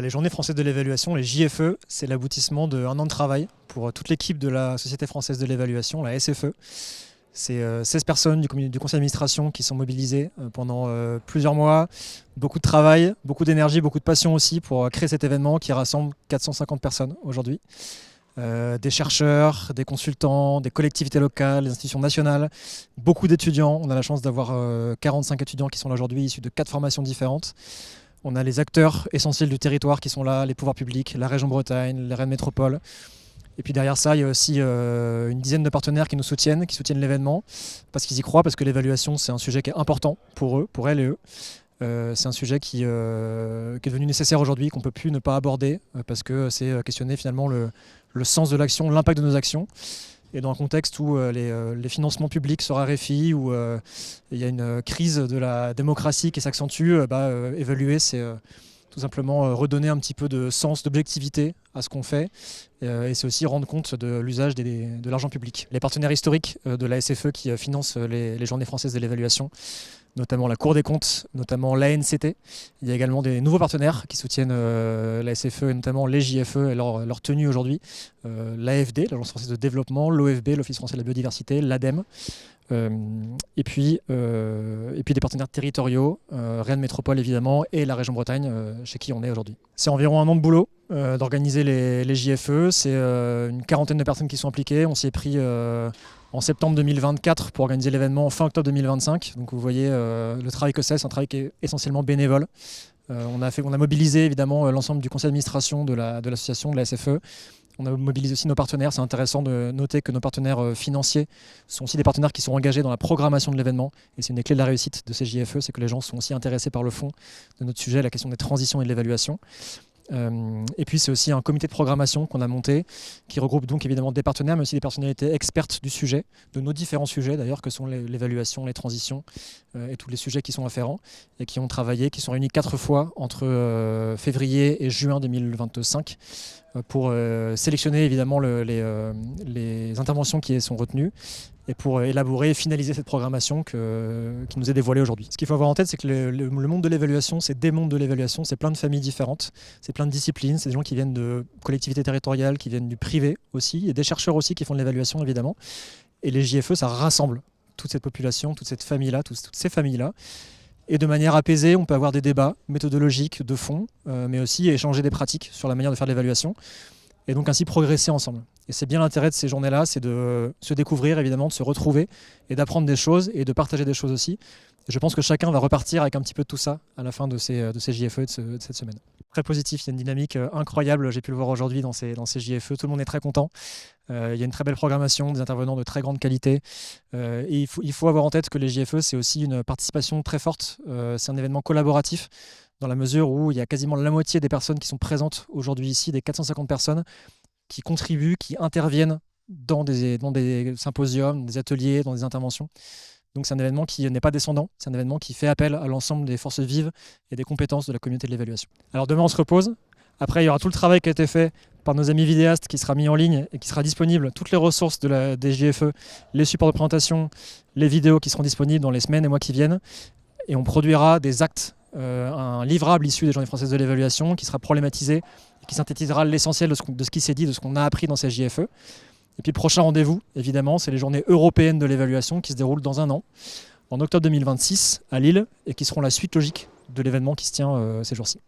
Les Journées françaises de l'évaluation, les JFE, c'est l'aboutissement d'un an de travail pour toute l'équipe de la Société française de l'évaluation, la SFE. C'est 16 personnes du conseil d'administration qui sont mobilisées pendant plusieurs mois. Beaucoup de travail, beaucoup d'énergie, beaucoup de passion aussi pour créer cet événement qui rassemble 450 personnes aujourd'hui. Des chercheurs, des consultants, des collectivités locales, des institutions nationales, beaucoup d'étudiants. On a la chance d'avoir 45 étudiants qui sont là aujourd'hui, issus de 4 formations différentes. On a les acteurs essentiels du territoire qui sont là, les pouvoirs publics, la région Bretagne, les Rennes Métropole. Et puis derrière ça, il y a aussi une dizaine de partenaires qui soutiennent l'événement, parce qu'ils y croient, parce que l'évaluation, c'est un sujet qui est important pour eux, pour elles et eux. C'est un sujet qui est devenu nécessaire aujourd'hui, qu'on ne peut plus ne pas aborder, parce que c'est questionner finalement le sens de l'action, l'impact de nos actions. Et dans un contexte où les financements publics se raréfient, où il y a une crise de la démocratie qui s'accentue, évaluer, c'est tout simplement redonner un petit peu de sens, d'objectivité à ce qu'on fait. Et c'est aussi rendre compte de l'usage de l'argent public. Les partenaires historiques de la SFE qui financent les Journées françaises de l'évaluation, notamment la Cour des comptes, notamment l'ANCT. Il y a également des nouveaux partenaires qui soutiennent la SFE, et notamment les JFE et leur tenue aujourd'hui. L'AFD, l'Agence française de développement, l'OFB, l'Office français de la biodiversité, l'ADEME. Et puis des partenaires territoriaux, Rennes Métropole évidemment, et la région Bretagne, chez qui on est aujourd'hui. C'est environ un an de boulot d'organiser les JFE. C'est une quarantaine de personnes qui sont impliquées. On s'y est pris en septembre 2024 pour organiser l'événement fin octobre 2025. Donc vous voyez le travail que c'est un travail qui est essentiellement bénévole. On a mobilisé évidemment l'ensemble du conseil d'administration de l'association, de la SFE. On a mobilisé aussi nos partenaires. C'est intéressant de noter que nos partenaires financiers sont aussi des partenaires qui sont engagés dans la programmation de l'événement. Et c'est une des clés de la réussite de ces JFE, c'est que les gens sont aussi intéressés par le fond de notre sujet, la question des transitions et de l'évaluation. Et puis c'est aussi un comité de programmation qu'on a monté, qui regroupe donc évidemment des partenaires, mais aussi des personnalités expertes du sujet, de nos différents sujets d'ailleurs, que sont l'évaluation, les transitions et tous les sujets qui sont afférents, et qui ont travaillé, qui sont réunis 4 fois entre février et juin 2025 pour sélectionner évidemment les interventions qui sont retenues, et pour élaborer et finaliser cette programmation qui nous est dévoilée aujourd'hui. Ce qu'il faut avoir en tête, c'est que le monde de l'évaluation, c'est des mondes de l'évaluation, c'est plein de familles différentes, c'est plein de disciplines, c'est des gens qui viennent de collectivités territoriales, qui viennent du privé aussi, et des chercheurs aussi qui font de l'évaluation évidemment. Et les JFE, ça rassemble toute cette population, toute cette famille-là, toutes ces familles-là. Et de manière apaisée, on peut avoir des débats méthodologiques, de fond, mais aussi échanger des pratiques sur la manière de faire de l'évaluation, et donc ainsi progresser ensemble. Et c'est bien l'intérêt de ces journées-là, c'est de se découvrir évidemment, de se retrouver et d'apprendre des choses et de partager des choses aussi. Et je pense que chacun va repartir avec un petit peu de tout ça à la fin de ces JFE de cette semaine. Très positif, il y a une dynamique incroyable, j'ai pu le voir aujourd'hui dans ces JFE, tout le monde est très content. Il y a une très belle programmation, des intervenants de très grande qualité. Et il faut avoir en tête que les JFE, c'est aussi une participation très forte, c'est un événement collaboratif, dans la mesure où il y a quasiment la moitié des personnes qui sont présentes aujourd'hui ici, des 450 personnes, qui contribuent, qui interviennent dans des symposiums, des ateliers, dans des interventions. Donc c'est un événement qui n'est pas descendant, c'est un événement qui fait appel à l'ensemble des forces vives et des compétences de la communauté de l'évaluation. Alors demain on se repose, après il y aura tout le travail qui a été fait par nos amis vidéastes qui sera mis en ligne et qui sera disponible, toutes les ressources des JFE, les supports de présentation, les vidéos qui seront disponibles dans les semaines et mois qui viennent. Et on produira des actes, un livrable issu des Journées françaises de l'évaluation qui sera problématisé et qui synthétisera l'essentiel de ce qui s'est dit, de ce qu'on a appris dans ces JFE. Et puis le prochain rendez-vous, évidemment, c'est les Journées européennes de l'évaluation qui se déroulent dans un an, en octobre 2026 à Lille, et qui seront la suite logique de l'événement qui se tient ces jours-ci.